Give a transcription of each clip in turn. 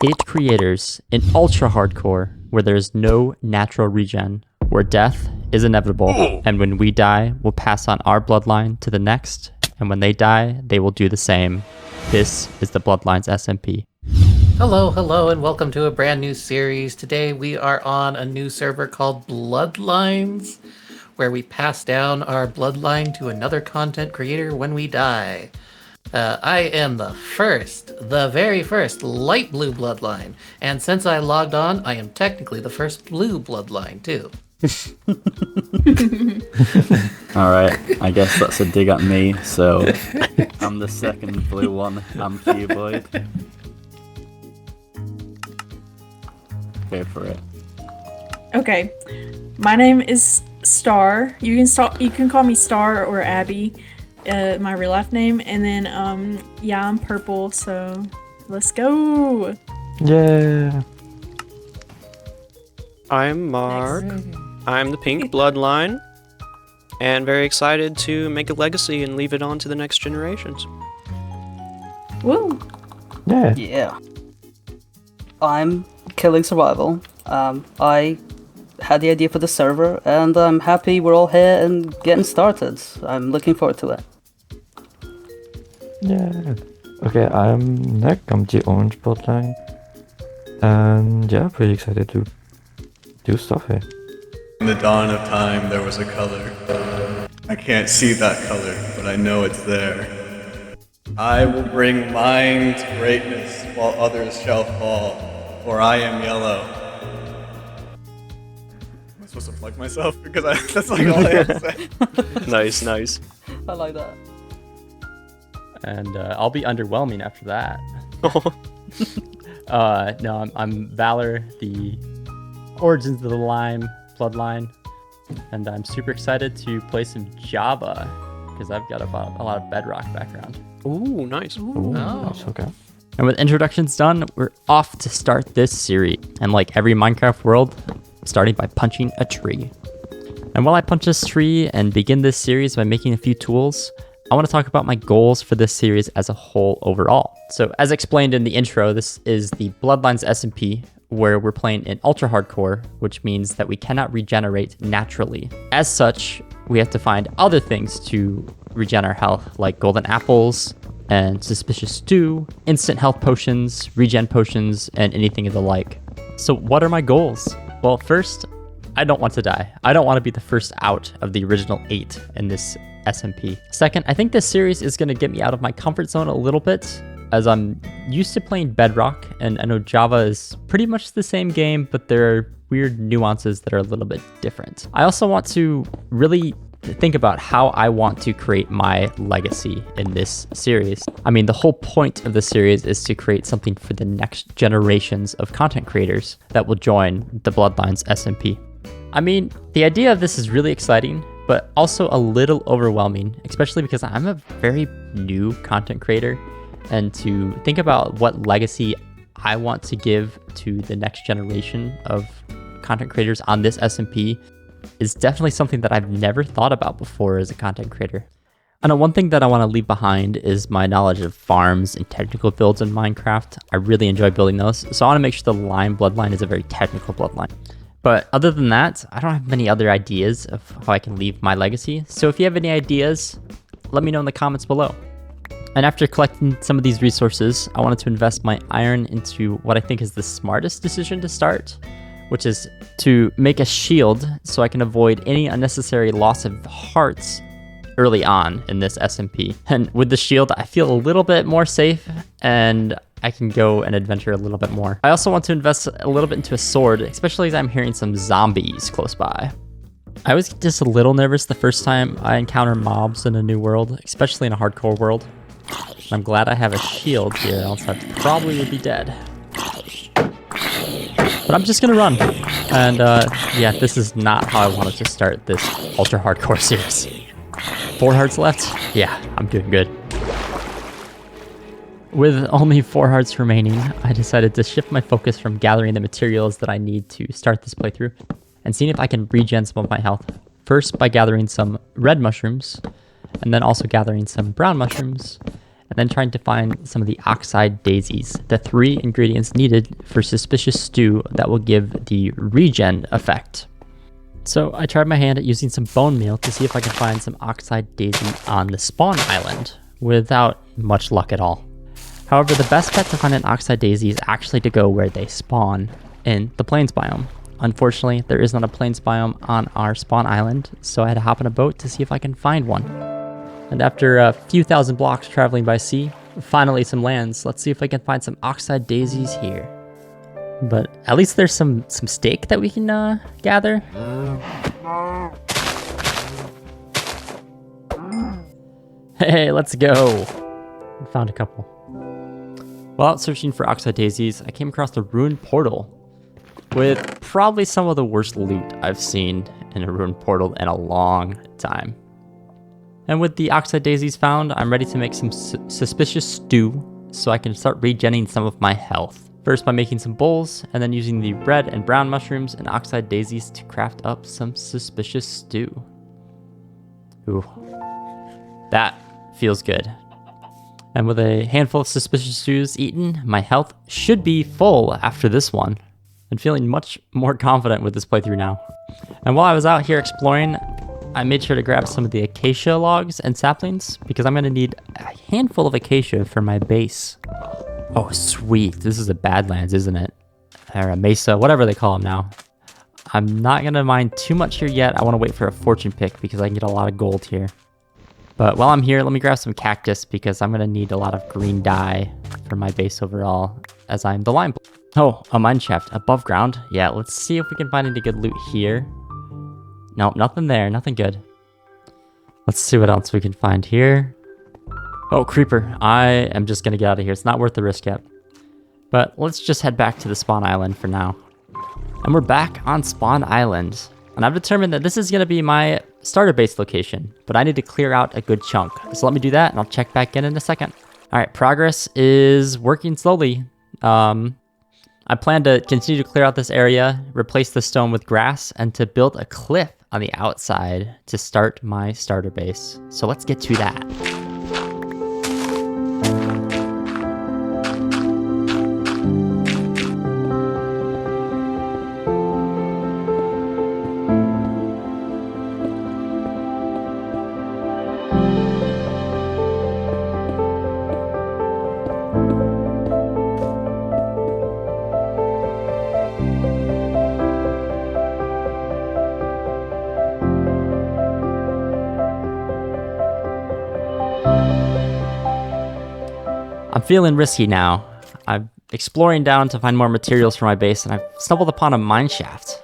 8 creators in ultra hardcore where there's no natural regen, where death is inevitable, and when we die, we'll pass on our bloodline to the next, and when they die, they will do the same. This is the Bloodlines SMP. Hello, and welcome to a brand new series. Today we are on a new server called Bloodlines, where we pass down our bloodline to another content creator when we die. I am the very first light blue bloodline, and since I logged on, I am technically the first blue bloodline too. Alright, I guess that's a dig at me, so I'm the second blue one. I'm Cuboid. Go for it. Okay, my name is Star. You can call me Star or Abby, my real life name. And then yeah, I'm purple. So let's go. Yeah. I'm Mark. I'm the pink bloodline, and very excited to make a legacy and leave it on to the next generations. Woo. Yeah. Yeah. I'm Killing Survival. I had the idea for the server, and I'm happy we're all here and getting started. I'm looking forward to it. Yeah. Okay, I'm Nick. I'm the orange bloodline. And yeah, pretty excited to do stuff here. In the dawn of time, there was a color. I can't see that color, but I know it's there. I will bring mine to greatness while others shall fall, for I am yellow. Am I supposed to plug myself? Because that's like all I have to say. Nice. I like that. And I'll be underwhelming after that. No, I'm Valor, the Origins of the Lime bloodline, and I'm super excited to play some Java because I've got a lot of Bedrock background. Ooh, nice. Ooh, nice, okay. And with introductions done, we're off to start this series. And like every Minecraft world, starting by punching a tree. And while I punch this tree and begin this series by making a few tools, I want to talk about my goals for this series as a whole overall. So as explained in the intro, this is the Bloodlines SMP, where we're playing in ultra hardcore, which means that we cannot regenerate naturally. As such, we have to find other things to regen our health, like golden apples and suspicious stew, instant health potions, regen potions, and anything of the like. So what are my goals? Well, first, I don't want to die. I don't want to be the first out of the original 8 in this SMP. Second, I think this series is going to get me out of my comfort zone a little bit, as I'm used to playing Bedrock, and I know Java is pretty much the same game, but there are weird nuances that are a little bit different. I also want to really think about how I want to create my legacy in this series. I mean, the whole point of the series is to create something for the next generations of content creators that will join the Bloodlines SMP. I mean, the idea of this is really exciting, but also a little overwhelming, especially because I'm a very new content creator, and to think about what legacy I want to give to the next generation of content creators on this SMP is definitely something that I've never thought about before as a content creator. I know one thing that I want to leave behind is my knowledge of farms and technical builds in Minecraft. I really enjoy building those, so I want to make sure the Lime bloodline is a very technical bloodline. But other than that, I don't have many other ideas of how I can leave my legacy, so if you have any ideas, let me know in the comments below. And after collecting some of these resources, I wanted to invest my iron into what I think is the smartest decision to start, which is to make a shield so I can avoid any unnecessary loss of hearts early on in this SMP. And with the shield, I feel a little bit more safe and I can go and adventure a little bit more. I also want to invest a little bit into a sword, especially as I'm hearing some zombies close by. I was just a little nervous the first time I encounter mobs in a new world, especially in a hardcore world. I'm glad I have a shield here, else I probably would be dead. But I'm just gonna run. And yeah, this is not how I wanted to start this ultra hardcore series. 4 hearts left? Yeah, I'm doing good. With only 4 hearts remaining, I decided to shift my focus from gathering the materials that I need to start this playthrough and seeing if I can regen some of my health. First by gathering some red mushrooms, and then also gathering some brown mushrooms, and then trying to find some of the oxide daisies, the 3 ingredients needed for suspicious stew that will give the regen effect. So I tried my hand at using some bone meal to see if I can find some oxide daisy on the spawn island, without much luck at all. However, the best bet to find an oxide daisy is actually to go where they spawn, in the plains biome. Unfortunately, there is not a plains biome on our spawn island, so I had to hop on a boat to see if I can find one. And after a few thousand blocks traveling by sea, finally some lands. Let's see if I can find some oxide daisies here. But at least there's some steak that we can gather. Hey, let's go. Found a couple. While out searching for oxide daisies, I came across the ruined portal with probably some of the worst loot I've seen in a ruined portal in a long time. And with the oxide daisies found, I'm ready to make some suspicious stew so I can start regenning some of my health. First by making some bowls, and then using the red and brown mushrooms and oxide daisies to craft up some suspicious stew. Ooh, that feels good. And with a handful of suspicious stews eaten, my health should be full after this one. I'm feeling much more confident with this playthrough now. And while I was out here exploring, I made sure to grab some of the acacia logs and saplings because I'm gonna need a handful of acacia for my base. Oh, sweet. This is a Badlands, isn't it? Or a Mesa, whatever they call them now. I'm not gonna mine too much here yet. I wanna wait for a fortune pick because I can get a lot of gold here. But while I'm here, let me grab some cactus because I'm gonna need a lot of green dye for my base overall as I'm the lime. Oh, a mine shaft above ground. Yeah, let's see if we can find any good loot here. Nope, nothing there, nothing good. Let's see what else we can find here. Oh, creeper. I am just gonna get out of here. It's not worth the risk yet. But let's just head back to the spawn island for now. And we're back on spawn island. And I've determined that this is gonna be my starter base location, but I need to clear out a good chunk. So let me do that and I'll check back in a second. All right, progress is working slowly. I plan to continue to clear out this area, replace the stone with grass, and to build a cliff on the outside to start my starter base. So let's get to that. I'm feeling risky now. I'm exploring down to find more materials for my base, and I've stumbled upon a mine shaft.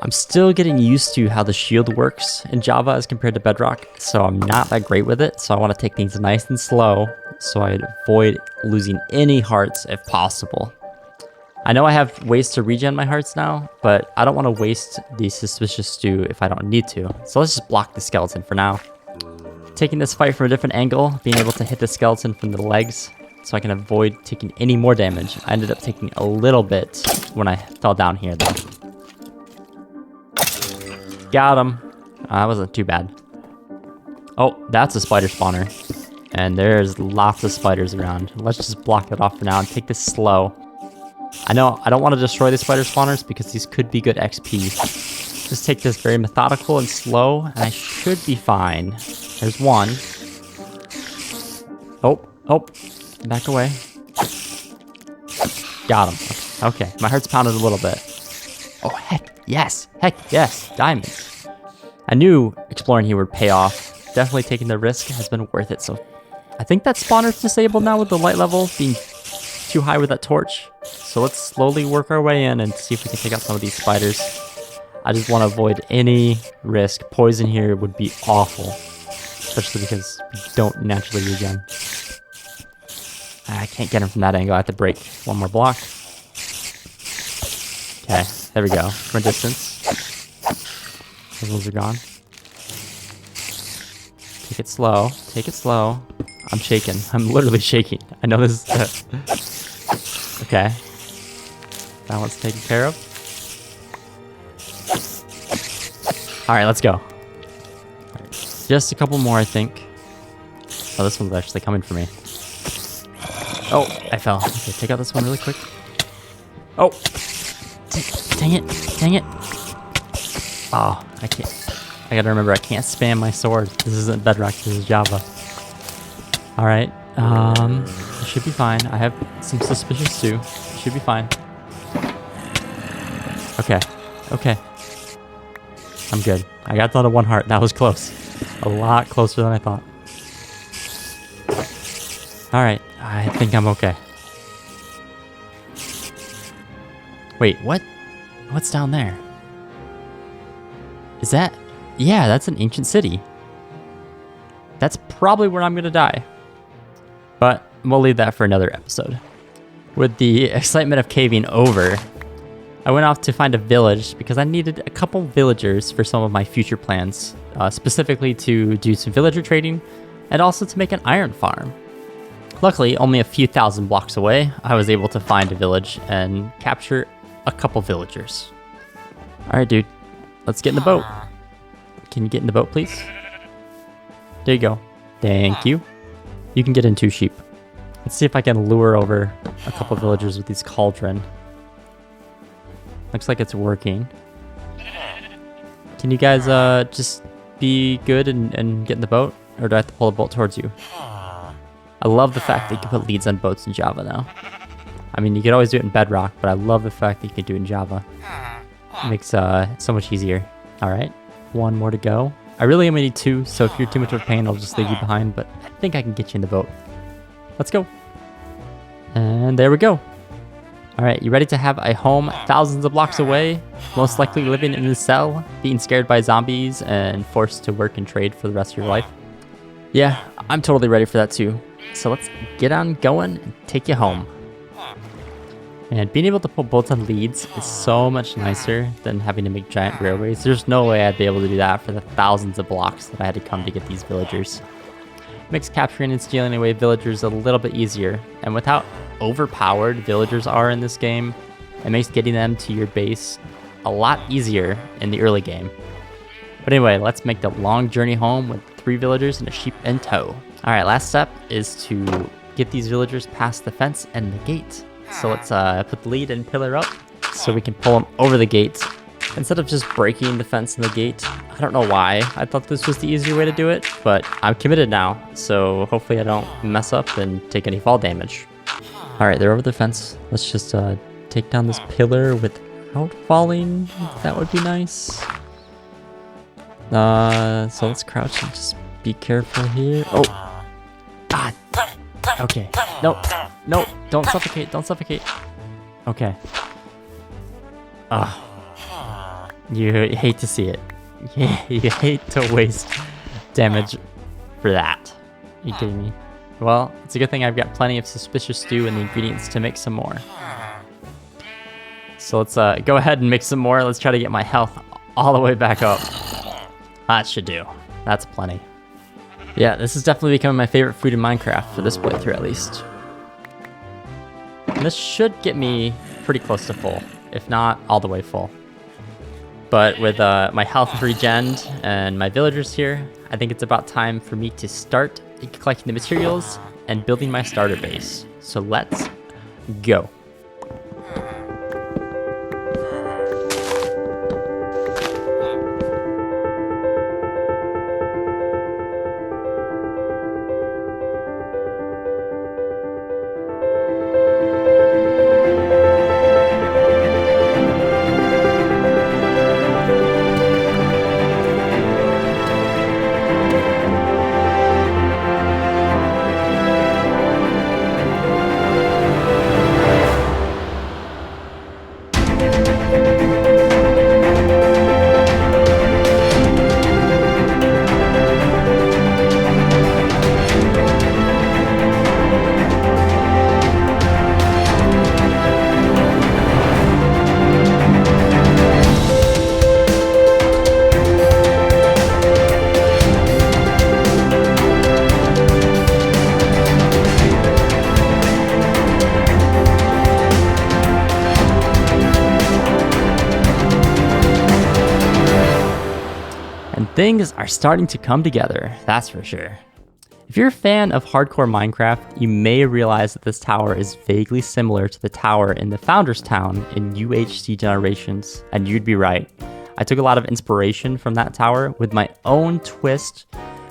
I'm still getting used to how the shield works in Java as compared to Bedrock, so I'm not that great with it, so I want to take things nice and slow so I avoid losing any hearts if possible. I know I have ways to regen my hearts now, but I don't want to waste the suspicious stew if I don't need to, so let's just block the skeleton for now. Taking this fight from a different angle, being able to hit the skeleton from the legs, so I can avoid taking any more damage. I ended up taking a little bit when I fell down here though. Got him. That wasn't too bad. Oh, that's a spider spawner. And there's lots of spiders around. Let's just block it off for now and take this slow. I know I don't want to destroy the spider spawners because these could be good XP. Just take this very methodical and slow and I should be fine. There's one. Oh. Back away. Got him. Okay, my heart's pounded a little bit. Oh, heck yes. Diamonds. I knew exploring here would pay off. Definitely taking the risk has been worth it. So I think that spawner's disabled now with the light level being too high with that torch. So let's slowly work our way in and see if we can take out some of these spiders. I just want to avoid any risk. Poison here would be awful. Especially because we don't naturally regen. I can't get him from that angle. I have to break one more block. Okay, there we go. From a distance. Those ones are gone. Take it slow. I'm shaking. I'm literally shaking. I know this is... Okay. That one's taken care of. Alright, let's go. Just a couple more, I think. Oh, this one's actually coming for me. Oh, I fell. Okay, take out this one really quick. Oh! Dang it. Dang it. Oh, I can't. I gotta remember, I can't spam my sword. This isn't Bedrock, this is Java. Alright, it should be fine. I have some suspicious too. It should be fine. Okay, okay. I'm good. I got down to 1 heart. That was close. A lot closer than I thought. Alright, I think I'm okay. Wait, what? What's down there? Is that... Yeah, that's an ancient city. That's probably where I'm gonna die. But we'll leave that for another episode. With the excitement of caving over, I went off to find a village because I needed a couple villagers for some of my future plans, specifically to do some villager trading and also to make an iron farm. Luckily, only a few thousand blocks away, I was able to find a village and capture a couple villagers. Alright, dude, let's get in the boat. Can you get in the boat, please? There you go. Thank you. You can get in 2 sheep. Let's see if I can lure over a couple villagers with these cauldron. Looks like it's working. Can you guys just be good and get in the boat? Or do I have to pull the boat towards you? I love the fact that you can put leads on boats in Java now. I mean, you could always do it in Bedrock, but I love the fact that you can do it in Java. It makes it so much easier. Alright, 1 more to go. I really only need 2, so if you're too much of a pain, I'll just leave you behind, but I think I can get you in the boat. Let's go. And there we go. Alright, you ready to have a home thousands of blocks away? Most likely living in a cell, being scared by zombies, and forced to work and trade for the rest of your life? Yeah, I'm totally ready for that too. So let's get on going and take you home. And being able to put boats on leads is so much nicer than having to make giant railways. There's no way I'd be able to do that for the thousands of blocks that I had to come to get these villagers. Makes capturing and stealing away villagers a little bit easier, and with how overpowered villagers are in this game, it makes getting them to your base a lot easier in the early game. But anyway, let's make the long journey home with 3 villagers and a sheep in tow. Alright, last step is to get these villagers past the fence and the gate. So let's put the lead and pillar up so we can pull them over the gate. Instead of just breaking the fence and the gate, I don't know why I thought this was the easier way to do it, but I'm committed now, so hopefully I don't mess up and take any fall damage. Alright, they're over the fence. Let's just take down this pillar without falling. That would be nice. So let's crouch and just be careful here. Oh! God! Okay. Nope. Nope. Don't suffocate. Don't suffocate. Okay. You hate to see it. You hate to waste damage for that. Are you kidding me? Well, it's a good thing I've got plenty of suspicious stew and the ingredients to make some more. So let's go ahead and make some more. Let's try to get my health all the way back up. That should do. That's plenty. Yeah, this is definitely becoming my favorite food in Minecraft, for this playthrough at least. And this should get me pretty close to full, if not all the way full. But with my health regened and my villagers here, I think it's about time for me to start collecting the materials and building my starter base. So let's go. Things are starting to come together, that's for sure. If you're a fan of hardcore Minecraft, you may realize that this tower is vaguely similar to the tower in the Founders Town in UHC Generations, and you'd be right. I took a lot of inspiration from that tower with my own twist,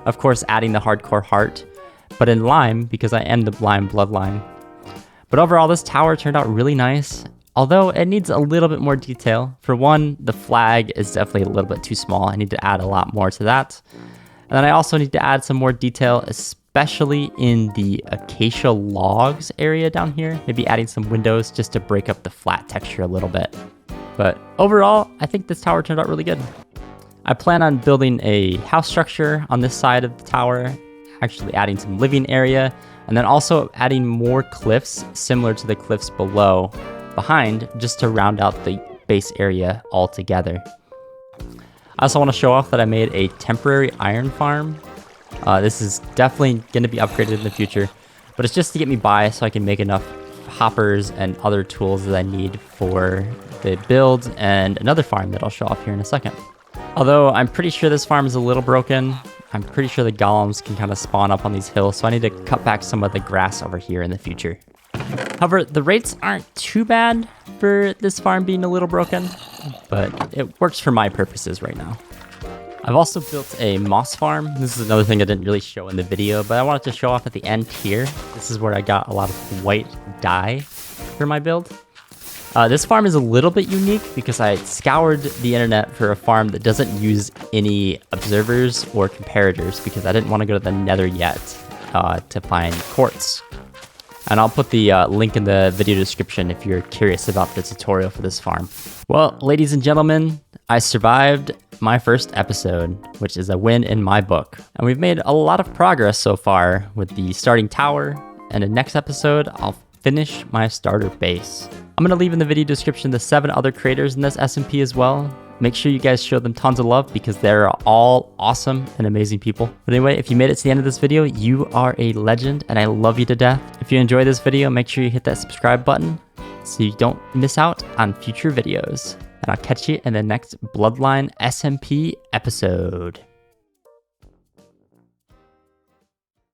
of course adding the hardcore heart, but in lime because I am the lime bloodline. But overall, this tower turned out really nice, although it needs a little bit more detail. For one, the flag is definitely a little bit too small. I need to add a lot more to that. And then I also need to add some more detail, especially in the acacia logs area down here. Maybe adding some windows just to break up the flat texture a little bit. But overall, I think this tower turned out really good. I plan on building a house structure on this side of the tower, actually adding some living area, and then also adding more cliffs similar to the cliffs below behind, just to round out the base area altogether. I also want to show off that I made a temporary iron farm. This is definitely going to be upgraded in the future, but it's just to get me by so I can make enough hoppers and other tools that I need for the build and another farm that I'll show off here in a second. Although I'm pretty sure this farm is a little broken, I'm pretty sure the golems can kind of spawn up on these hills, so I need to cut back some of the grass over here in the future. However, the rates aren't too bad for this farm being a little broken, but it works for my purposes right now. I've also built a moss farm. This is another thing I didn't really show in the video, but I wanted to show off at the end here. This is where I got a lot of white dye for my build. This farm is a little bit unique because I scoured the internet for a farm that doesn't use any observers or comparators because I didn't want to go to the nether yet to find quartz. And I'll put the link in the video description if you're curious about the tutorial for this farm. Well, ladies and gentlemen, I survived my first episode, which is a win in my book. And we've made a lot of progress so far with the starting tower, and in the next episode, I'll finish my starter base. I'm gonna leave in the video description the 7 other creators in this SMP as well. Make sure you guys show them tons of love because they're all awesome and amazing people. But anyway, if you made it to the end of this video, you are a legend and I love you to death. If you enjoyed this video, make sure you hit that subscribe button so you don't miss out on future videos. And I'll catch you in the next Bloodline SMP episode.